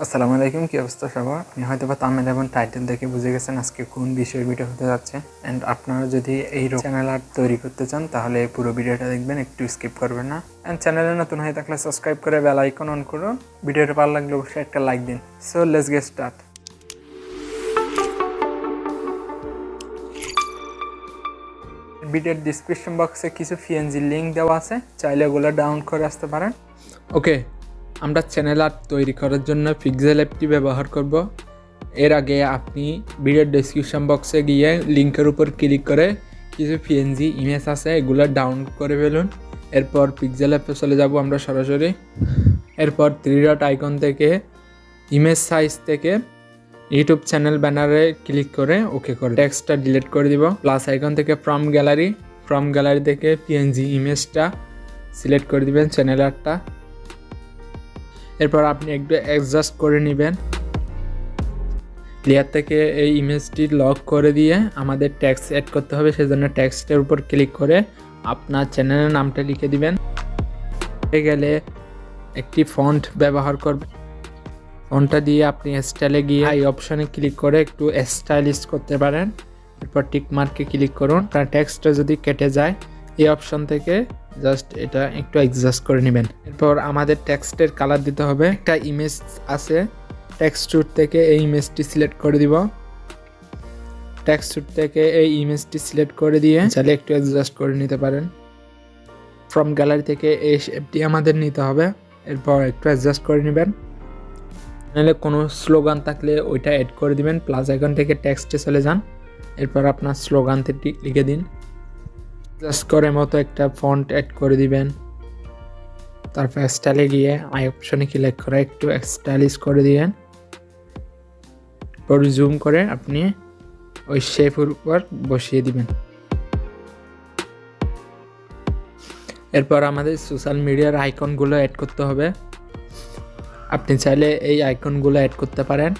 আসসালামু আলাইকুম, কি অবস্থা সবার? আপনি হয়তো বা থাম্বনেল এবং টাইটেল দেখে বুঝে গেছেন আজকে কোন বিষয়ের ভিডিও হতে যাচ্ছে। অ্যান্ড আপনারা যদি এই চ্যানেল আর্ট তৈরি করতে চান তাহলে পুরো ভিডিওটা দেখবেন, একটু স্কিপ করবেন না। অ্যান্ড চ্যানেলে নতুন হয়ে থাকলে সাবস্ক্রাইব করে বেল আইকন অন করুন। ভিডিওটা ভালো লাগলে অবশ্যই একটা লাইক দিন। So let's get start. ভিডিওর ডিসক্রিপশন বক্সে কিছু পিএনজি লিঙ্ক দেওয়া আছে, চাইলে ওগুলো ডাউনলোড করে আসতে পারেন। ওকে, আমরা চ্যানেল আর্ট তৈরি করার জন্য পিক্সেল অ্যাপটি ব্যবহার করব। এর আগে আপনি ভিডিওর ডেসক্রিপশন বক্সে গিয়ে লিঙ্কের উপর ক্লিক করে কিছু পিএনজি ইমেজ আছে এগুলো ডাউনলোড করে ফেলুন। এরপর পিক্সেল অ্যাপে চলে যাব আমরা সরাসরি। এরপর 3 ডট আইকন থেকে ইমেজ সাইজ থেকে ইউটিউব চ্যানেল ব্যানারে ক্লিক করে ওকে করে টেক্সটটা ডিলিট করে দিব। প্লাস আইকন থেকে ফ্রম গ্যালারি থেকে পিএনজি ইমেজটা সিলেক্ট করে দিবেন, চ্যানেল আর্টটা। এরপর আপনি একটু অ্যাডজাস্ট করে নেবেন। লেয়ার থেকে এই ইমেজটি লক করে দিয়ে আমাদের টেক্সট অ্যাড করতে হবে, সেজন্য টেক্সটের উপর ক্লিক করে আপনার চ্যানেলের নামটা লিখে দিবেন। হয়ে গেলে একটি ফন্ট ব্যবহার করবেন। ফন্টটা দিয়ে আপনি স্টাইলে গিয়ে এই অপশানে ক্লিক করে একটু স্টাইলিশ করতে পারেন। এরপর টিক মার্কে ক্লিক করুন। কারণ টেক্সটটা যদি কেটে যায় এই অপশন থেকে জাস্ট এটা একটু অ্যাডজাস্ট করে নেবেন। এরপর আমাদের টেক্সটের কালার দিতে হবে। একটা ইমেজ আছে, টেক্সচুর থেকে এই ইমেজটি সিলেক্ট করে দিব। টেক্সচুর থেকে এই ইমেজটি সিলেক্ট করে দিয়ে চাইলে একটু অ্যাডজাস্ট করে নিতে পারেন। ফ্রম গ্যালারি থেকে এই শেপটি আমাদের নিতে হবে। এরপর একটু অ্যাডজাস্ট করে নেবেন। নাহলে কোনো স্লোগান থাকলে ওইটা অ্যাড করে দিবেন। প্লাস আইকন থেকে টেক্সটে চলে যান। এরপর আপনার স্লোগানটি লিখে দিন। জাস্ট করে মতো একটা ফন্ট অ্যাড করে দিবেন। তারপর স্টাইলে গিয়ে আই অপশনে ক্লিক করে একটু স্টাইলিশ করে দিবেন। পর জুম করে আপনি ওই শেপের উপর বসিয়ে দিবেন। এরপর আমাদের সোশ্যাল মিডিয়ার আইকনগুলো অ্যাড করতে হবে। আপনি চাইলে এই আইকনগুলো অ্যাড করতে পারেন,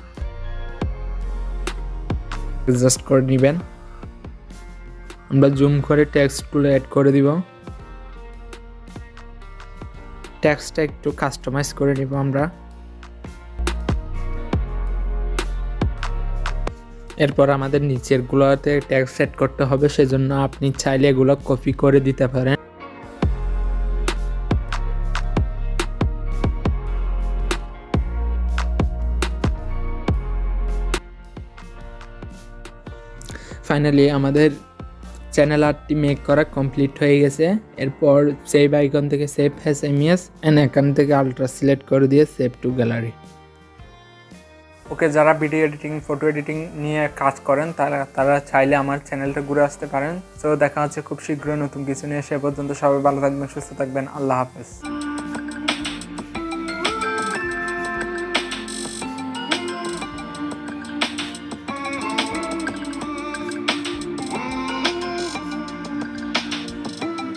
জাস্ট করে নেবেন। আমরা জুম করে টেক্সটগুলো অ্যাড করে দিব। টেক্সটটা একটু কাস্টমাইজ করে নিব আমরা। এরপর আমাদের নিচের গুলোতে টেক্সট সেট করতে হবে, সেজন্য আপনি চাইলে এগুলো কপি করে দিতে পারেন। ফাইনালি আমাদের চ্যানেল আর্টটি মেক করা কমপ্লিট হয়ে গেছে। এরপর সেভ আইকন থেকে সেভ অ্যাজ ইমেজ এন্ড এখান থেকে আলট্রা সিলেক্ট করে দিয়ে সেভ টু গ্যালারি। ওকে, যারা ভিডিও এডিটিং, ফটো এডিটিং নিয়ে কাজ করেন তারা চাইলে আমার চ্যানেলটা ঘুরে আসতে পারেন। তো দেখা হচ্ছে খুব শীঘ্রই নতুন কিছু নিয়ে। সে পর্যন্ত সবাই ভালো থাকবেন, সুস্থ থাকবেন। আল্লাহ হাফেজ।